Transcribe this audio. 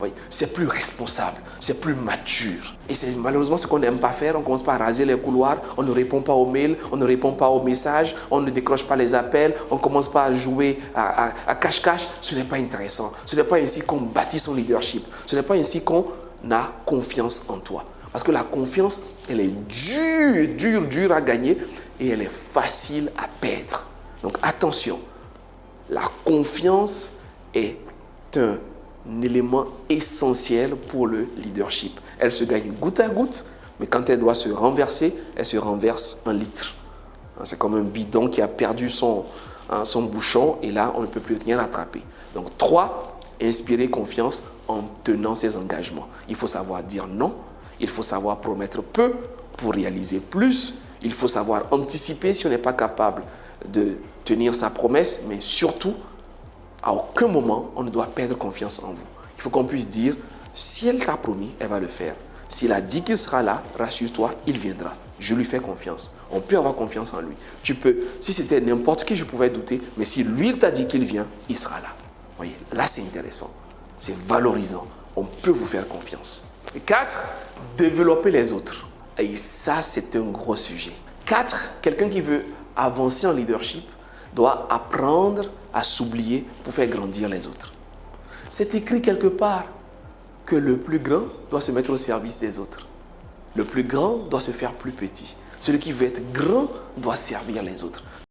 Oui, c'est plus responsable, c'est plus mature. Et c'est malheureusement ce qu'on n'aime pas faire. On commence par raser les couloirs, on ne répond pas aux mails, on ne répond pas aux messages, on ne décroche pas les appels, on commence pas à jouer à cache-cache. Ce n'est pas intéressant. Ce n'est pas ainsi qu'on bâtit son leadership. Ce n'est pas ainsi qu'on a confiance en toi. Parce que la confiance, elle est dure à gagner et elle est facile à perdre. Donc attention, la confiance est un élément essentiel pour le leadership. Elle se gagne goutte à goutte, mais quand elle doit se renverser, elle se renverse un litre. C'est comme un bidon qui a perdu son bouchon et là, on ne peut plus rien rattraper. Donc 3, inspirer confiance en tenant ses engagements. Il faut savoir dire non, il faut savoir promettre peu pour réaliser plus, il faut savoir anticiper si on n'est pas capable de tenir sa promesse, mais surtout, à aucun moment, on ne doit perdre confiance en vous. Il faut qu'on puisse dire, si elle t'a promis, elle va le faire. S'il a dit qu'il sera là, rassure-toi, il viendra. Je lui fais confiance. On peut avoir confiance en lui. Tu peux, si c'était n'importe qui, je pouvais douter, mais si lui t'a dit qu'il vient, il sera là. Vous voyez, là c'est intéressant, c'est valorisant. On peut vous faire confiance. Et 4, développer les autres. Et ça, c'est un gros sujet. 4, quelqu'un qui veut avancer en leadership doit apprendre à s'oublier pour faire grandir les autres. C'est écrit quelque part que le plus grand doit se mettre au service des autres. Le plus grand doit se faire plus petit. Celui qui veut être grand doit servir les autres.